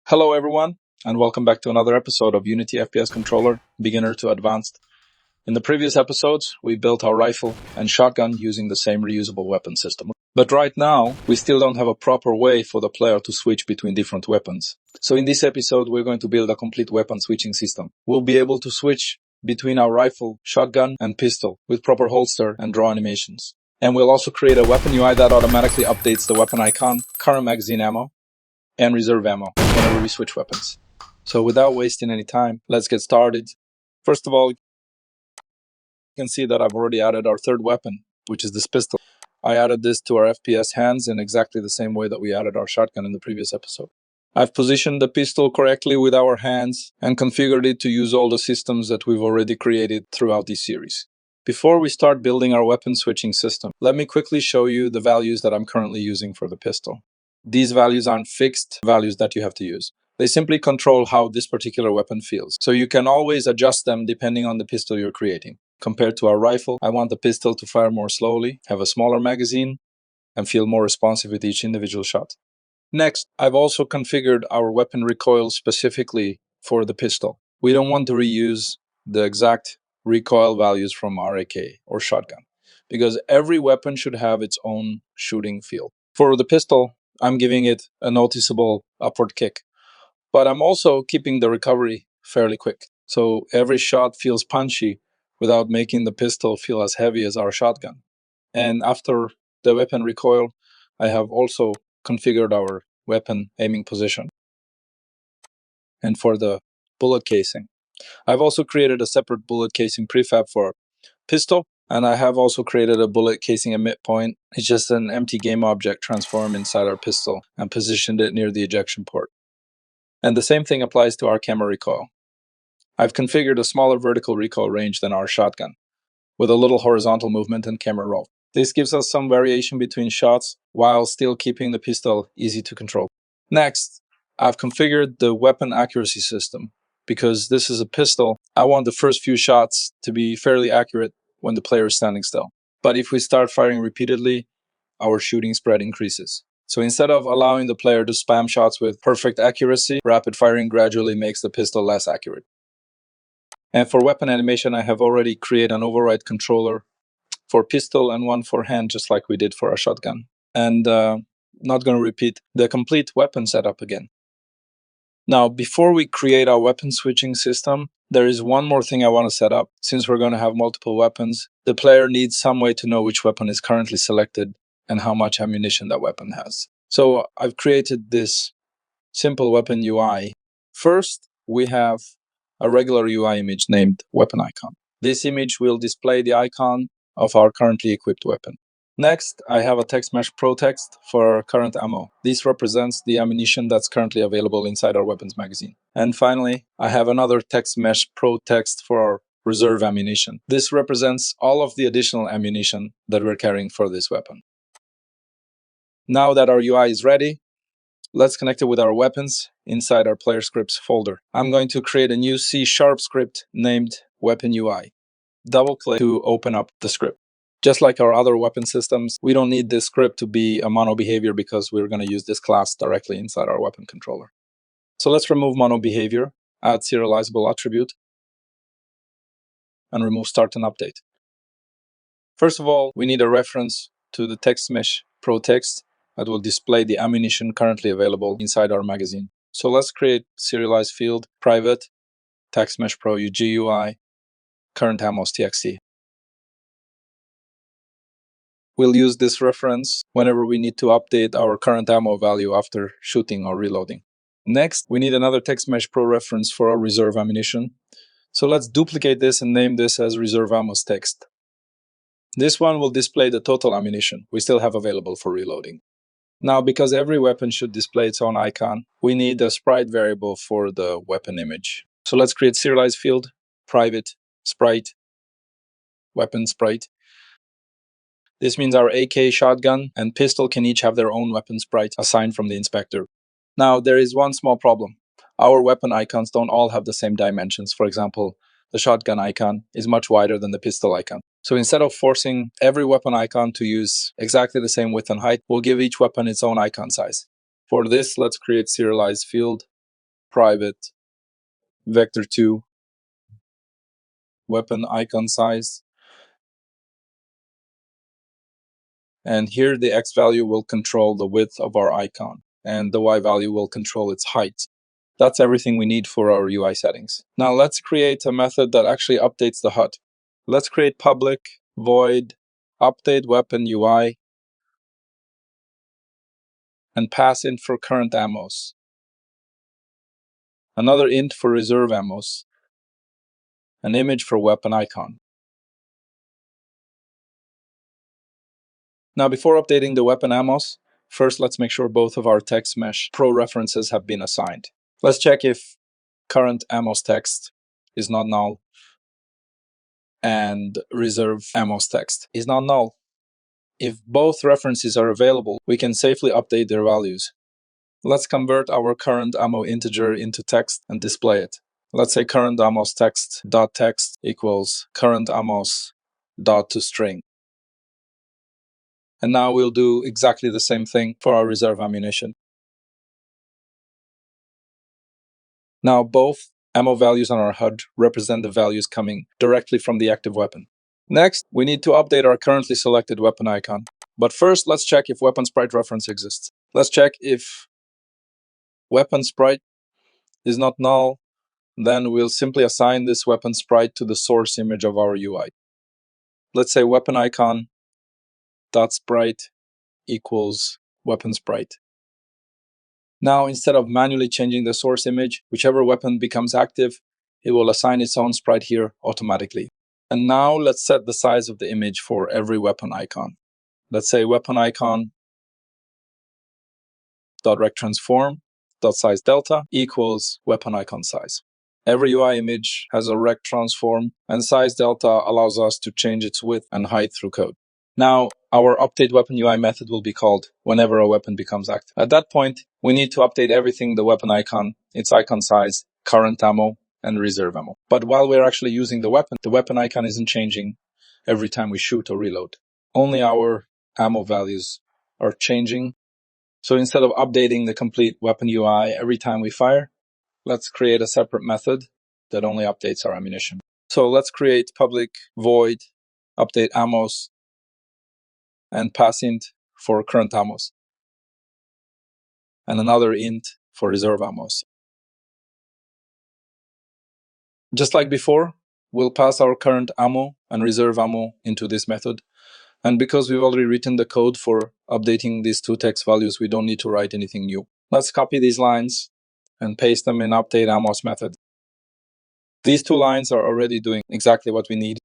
Hello everyone, and welcome back to another episode of Unity FPS Controller, Beginner to Advanced. In the previous episodes, we built our rifle and shotgun using the same reusable weapon system. But right now, we still don't have a proper way for the player to switch between different weapons. So in this episode, we're going to build a complete weapon switching system. We'll be able to switch between our rifle, shotgun, and pistol with proper holster and draw animations. And we'll also create a weapon UI that automatically updates the weapon icon, current magazine ammo, and reserve ammo whenever we switch weapons. So without wasting any time, let's get started. First of all, you can see that I've already added our third weapon, which is this pistol. I added this to our FPS hands in exactly the same way that we added our shotgun in the previous episode. I've positioned the pistol correctly with our hands and configured it to use all the systems that we've already created throughout this series. Before we start building our weapon switching system, let me quickly show you the values that I'm currently using for the pistol. These values aren't fixed values that you have to use. They simply control how this particular weapon feels. So you can always adjust them depending on the pistol you're creating. Compared to our rifle, I want the pistol to fire more slowly, have a smaller magazine, and feel more responsive with each individual shot. Next, I've also configured our weapon recoil specifically for the pistol. We don't want to reuse the exact recoil values from our AK or shotgun, because every weapon should have its own shooting feel. For the pistol, I'm giving it a noticeable upward kick, but I'm also keeping the recovery fairly quick. So every shot feels punchy without making the pistol feel as heavy as our shotgun. And after the weapon recoil, I have also configured our weapon aiming position. And for the bullet casing, I've also created a separate bullet casing prefab for pistol, and I have also created a bullet casing emit point. It's just an empty game object transformed inside our pistol and positioned it near the ejection port. And the same thing applies to our camera recoil. I've configured a smaller vertical recoil range than our shotgun, with a little horizontal movement and camera roll. This gives us some variation between shots while still keeping the pistol easy to control. Next, I've configured the weapon accuracy system. Because this is a pistol, I want the first few shots to be fairly accurate when the player is standing still. But if we start firing repeatedly, our shooting spread increases. So instead of allowing the player to spam shots with perfect accuracy, rapid firing gradually makes the pistol less accurate. And for weapon animation, I have already created an override controller for pistol and one for hand, just like we did for our shotgun. And not going to repeat the complete weapon setup again. Now, before we create our weapon switching system, there is one more thing I want to set up. Since we're going to have multiple weapons, the player needs some way to know which weapon is currently selected and how much ammunition that weapon has. So I've created this simple weapon UI. First, we have a regular UI image named weapon icon. This image will display the icon of our currently equipped weapon. Next, I have a text mesh pro text for our current ammo. This represents the ammunition that's currently available inside our weapons magazine. And finally, I have another text mesh pro text for our reserve ammunition. This represents all of the additional ammunition that we're carrying for this weapon. Now that our UI is ready, let's connect it with our weapons inside our player scripts folder. I'm going to create a new C# script named weapon UI. Double click to open up the script. Just like our other weapon systems, we don't need this script to be a mono behavior because we're going to use this class directly inside our weapon controller. So let's remove mono behavior, add serializable attribute, and remove start and update. First of all, we need a reference to the text mesh pro text that will display the ammunition currently available inside our magazine. So let's create serialized field, private, text mesh pro UGUI, current ammos txt. We'll use this reference whenever we need to update our current ammo value after shooting or reloading. Next, we need another text mesh pro reference for our reserve ammunition. So let's duplicate this and name this as reserve ammos text. This one will display the total ammunition we still have available for reloading. Now, because every weapon should display its own icon, we need a sprite variable for the weapon image. So let's create serialized field, private, sprite, weapon sprite. This means our AK, shotgun, and pistol can each have their own weapon sprite assigned from the inspector. Now, there is one small problem. Our weapon icons don't all have the same dimensions. For example, the shotgun icon is much wider than the pistol icon. So instead of forcing every weapon icon to use exactly the same width and height, we'll give each weapon its own icon size. For this, let's create serialized field, private vector2 weapon icon size. And here the X value will control the width of our icon, and the Y value will control its height. That's everything we need for our UI settings. Now let's create a method that actually updates the HUD. Let's create public void update weapon UI and pass int for current ammos, another int for reserve ammos, an image for weapon icon. Now before updating the weapon ammos, first let's make sure both of our text mesh pro references have been assigned. Let's check if current ammos text is not null and reserve ammos text is not null. If both references are available, we can safely update their values. Let's convert our current ammo integer into text and display it. Let's say current ammos text dot text equals current ammos dot to string. And now we'll do exactly the same thing for our reserve ammunition. Now both ammo values on our HUD represent the values coming directly from the active weapon. Next, we need to update our currently selected weapon icon. But first, let's check if weapon sprite reference exists. Let's check if weapon sprite is not null, then we'll simply assign this weapon sprite to the source image of our UI. Let's say weapon icon dot sprite equals weapon sprite. Now, instead of manually changing the source image, whichever weapon becomes active, it will assign its own sprite here automatically. And now let's set the size of the image for every weapon icon. Let's say weapon icon dot rect transform dot size delta equals weapon icon size. Every UI image has a rect transform, and size delta allows us to change its width and height through code. Now, our update weapon UI method will be called whenever a weapon becomes active. At that point, we need to update everything: the weapon icon, its icon size, current ammo, and reserve ammo. But while we're actually using the weapon icon isn't changing every time we shoot or reload. Only our ammo values are changing. So instead of updating the complete weapon UI every time we fire, let's create a separate method that only updates our ammunition. So let's create public void update ammos and pass int for current ammos and another int for reserve ammos. Just like before, we'll pass our current ammo and reserve ammo into this method. And because we've already written the code for updating these two text values, we don't need to write anything new. Let's copy these lines and paste them in update ammos method. These two lines are already doing exactly what we need.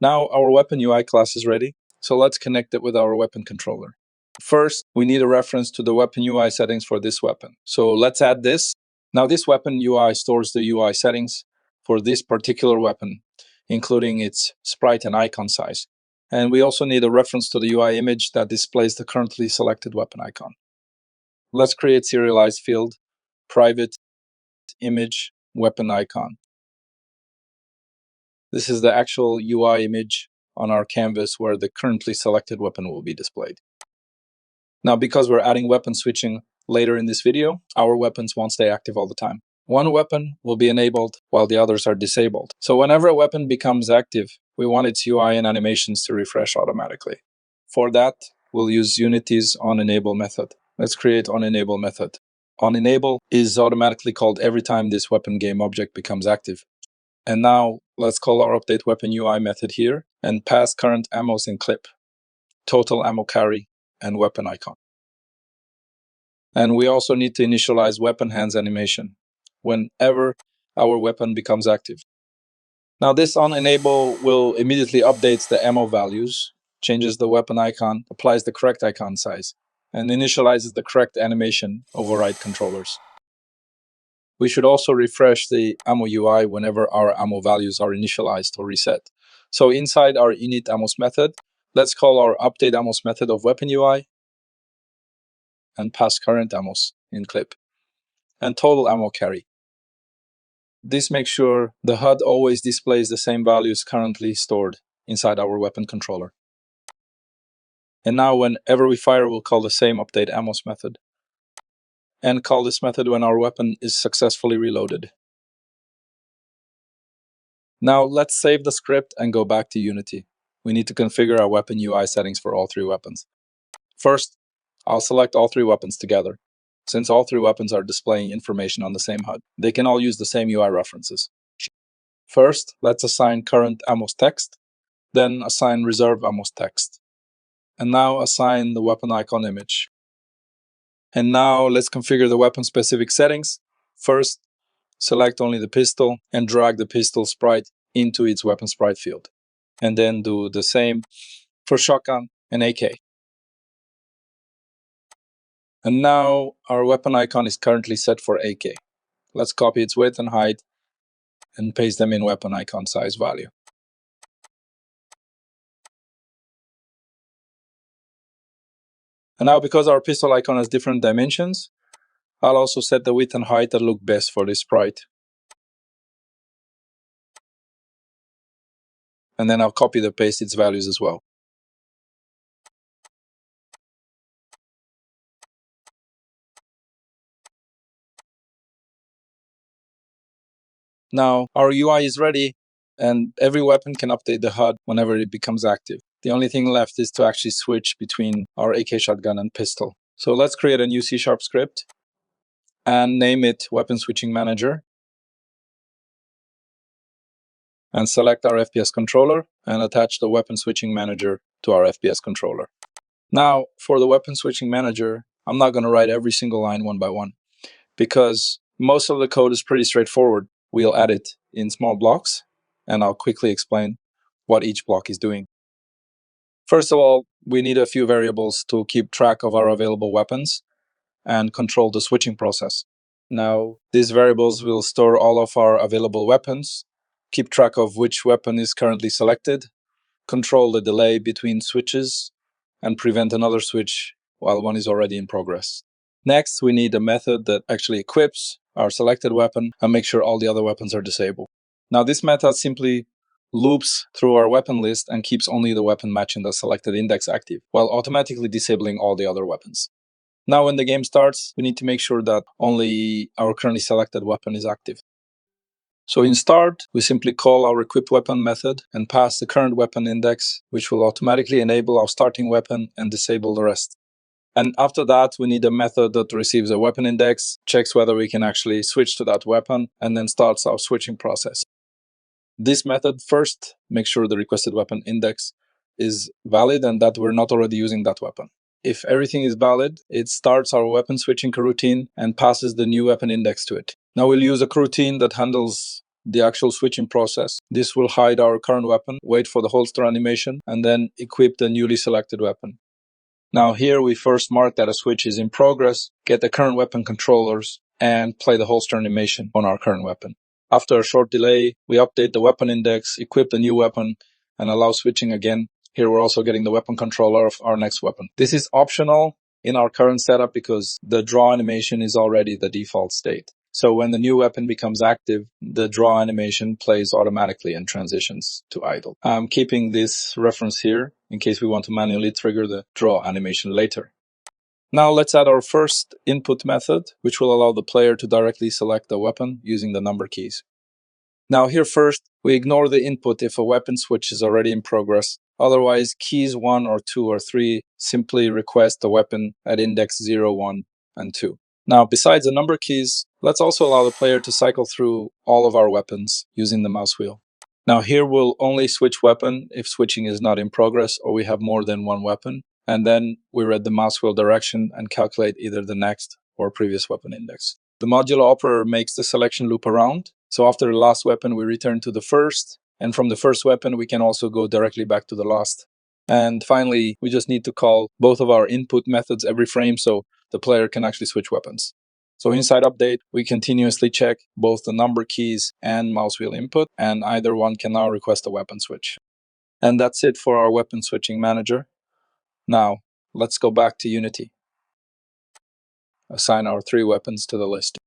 Now our weapon UI class is ready, so let's connect it with our weapon controller. First, we need a reference to the weapon UI settings for this weapon. So let's add this. Now this weapon UI stores the UI settings for this particular weapon, including its sprite and icon size. And we also need a reference to the UI image that displays the currently selected weapon icon. Let's create serialized field, private image, weapon icon. This is the actual UI image on our canvas where the currently selected weapon will be displayed. Now, because we're adding weapon switching later in this video, our weapons won't stay active all the time. One weapon will be enabled while the others are disabled. So whenever a weapon becomes active, we want its UI and animations to refresh automatically. For that, we'll use Unity's onEnable method. Let's create onEnable method. OnEnable is automatically called every time this weapon game object becomes active. And now let's call our update weapon UI method here and pass current ammos in clip, total ammo carry, and weapon icon. And we also need to initialize weapon hands animation whenever our weapon becomes active. Now this onEnable will immediately update the ammo values, changes the weapon icon, applies the correct icon size, and initializes the correct animation override controllers. We should also refresh the ammo UI whenever our ammo values are initialized or reset. So inside our init ammos method, let's call our update ammos method of weapon UI and pass current ammos in clip and total ammo carry. This makes sure the HUD always displays the same values currently stored inside our weapon controller. And now whenever we fire, we'll call the same update ammos method and call this method when our weapon is successfully reloaded. Now let's save the script and go back to Unity. We need to configure our weapon UI settings for all three weapons. First, I'll select all three weapons together. Since all three weapons are displaying information on the same HUD, they can all use the same UI references. First, let's assign current ammo's text, then assign reserve ammo's text. And now assign the weapon icon image. And now let's configure the weapon specific settings. First, select only the pistol and drag the pistol sprite into its weapon sprite field. And then do the same for shotgun and AK. And now our weapon icon is currently set for AK. Let's copy its width and height and paste them in weapon icon size value. And now because our pistol icon has different dimensions, I'll also set the width and height that look best for this sprite. And then I'll copy and paste its values as well. Now our UI is ready and every weapon can update the HUD whenever it becomes active. The only thing left is to actually switch between our AK shotgun and pistol. So let's create a new C# script and name it Weapon Switching Manager. And select our FPS controller and attach the Weapon Switching Manager to our FPS controller. Now, for the Weapon Switching Manager, I'm not going to write every single line one by one because most of the code is pretty straightforward. We'll add it in small blocks, and I'll quickly explain what each block is doing. First of all, we need a few variables to keep track of our available weapons and control the switching process. Now, these variables will store all of our available weapons, keep track of which weapon is currently selected, control the delay between switches, and prevent another switch while one is already in progress. Next, we need a method that actually equips our selected weapon and makes sure all the other weapons are disabled. Now, this method simply loops through our weapon list and keeps only the weapon matching the selected index active, while automatically disabling all the other weapons. Now, when the game starts, we need to make sure that only our currently selected weapon is active. So in start, we simply call our equipped weapon method and pass the current weapon index, which will automatically enable our starting weapon and disable the rest. And after that, we need a method that receives a weapon index, checks whether we can actually switch to that weapon, and then starts our switching process. This method first makes sure the requested weapon index is valid and that we're not already using that weapon. If everything is valid, it starts our weapon switching coroutine and passes the new weapon index to it. Now we'll use a coroutine that handles the actual switching process. This will hide our current weapon, wait for the holster animation, and then equip the newly selected weapon. Now here we first mark that a switch is in progress, get the current weapon controllers, and play the holster animation on our current weapon. After a short delay, we update the weapon index, equip the new weapon, and allow switching again. Here we're also getting the weapon controller of our next weapon. This is optional in our current setup because the draw animation is already the default state. So when the new weapon becomes active, the draw animation plays automatically and transitions to idle. I'm keeping this reference here in case we want to manually trigger the draw animation later. Now let's add our first input method, which will allow the player to directly select the weapon using the number keys. Now here first, we ignore the input if a weapon switch is already in progress. Otherwise, keys 1 or 2 or 3 simply request the weapon at index 0, 1, and 2. Now, besides the number keys, let's also allow the player to cycle through all of our weapons using the mouse wheel. Now here we'll only switch weapon if switching is not in progress or we have more than one weapon. And then we read the mouse wheel direction and calculate either the next or previous weapon index. The modular operator makes the selection loop around. So after the last weapon, we return to the first. And from the first weapon, we can also go directly back to the last. And finally, we just need to call both of our input methods every frame so the player can actually switch weapons. So inside update, we continuously check both the number keys and mouse wheel input, and either one can now request a weapon switch. And that's it for our weapon switching manager. Now, let's go back to Unity. Assign our 3 weapons to the list.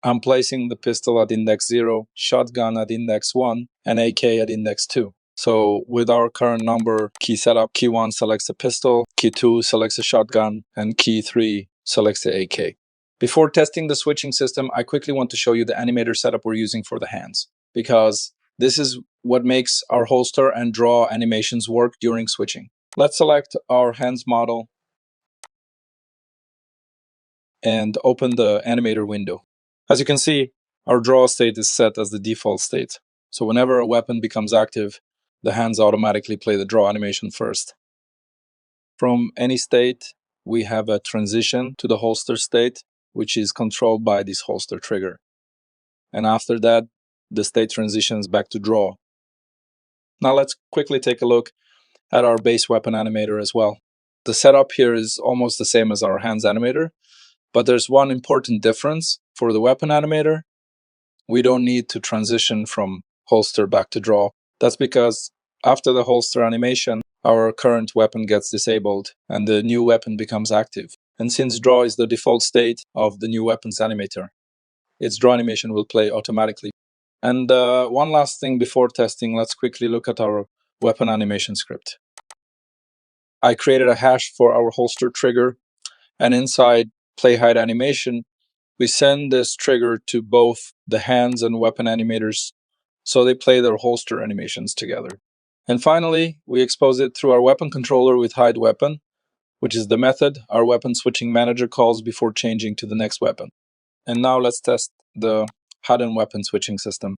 I'm placing the pistol at index 0, shotgun at index 1, and AK at index 2. So with our current number key setup, key 1 selects a pistol, key 2 selects a shotgun, and key 3 selects the AK. Before testing the switching system, I quickly want to show you the animator setup we're using for the hands, because this is what makes our holster and draw animations work during switching. Let's select our hands model and open the animator window. As you can see, our draw state is set as the default state. So whenever a weapon becomes active, the hands automatically play the draw animation first. From any state, we have a transition to the holster state, which is controlled by this holster trigger. And after that, the state transitions back to draw. Now let's quickly take a look at our base weapon animator as well. The setup here is almost the same as our hands animator, but there's one important difference. For the weapon animator, we don't need to transition from holster back to draw. That's because after the holster animation, our current weapon gets disabled and the new weapon becomes active. And since draw is the default state of the new weapon's animator, its draw animation will play automatically. And one last thing before testing, let's quickly look at our weapon animation script. I created a hash for our holster trigger, and inside play hide animation, we send this trigger to both the hands and weapon animators so they play their holster animations together. And finally, we expose it through our weapon controller with hide weapon, which is the method our weapon switching manager calls before changing to the next weapon. And now let's test the HUD and weapon switching system.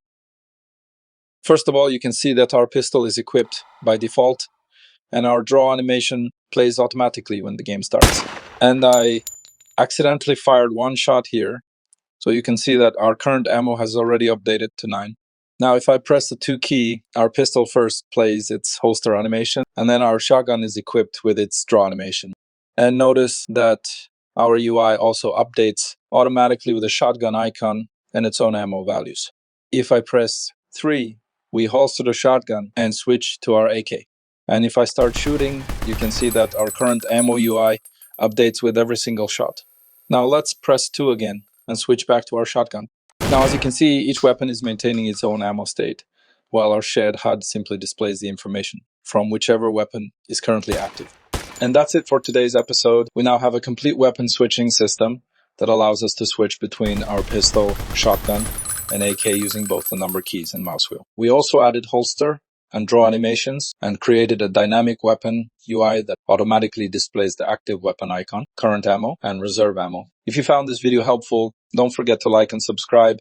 First of all, you can see that our pistol is equipped by default, and our draw animation plays automatically when the game starts. And I accidentally fired one shot here, so you can see that our current ammo has already updated to 9. Now if I press the 2 key, our pistol first plays its holster animation, and then our shotgun is equipped with its draw animation. And notice that our UI also updates automatically with a shotgun icon and its own ammo values. If I press 3, we holster the shotgun and switch to our AK. And if I start shooting, you can see that our current ammo UI updates with every single shot. Now let's press 2 again and switch back to our shotgun. Now as you can see, each weapon is maintaining its own ammo state, while our shared HUD simply displays the information from whichever weapon is currently active. And that's it for today's episode. We now have a complete weapon switching system that allows us to switch between our pistol, shotgun, and AK using both the number keys and mouse wheel. We also added holster and draw animations and created a dynamic weapon UI that automatically displays the active weapon icon, current ammo, and reserve ammo. If you found this video helpful, don't forget to like and subscribe.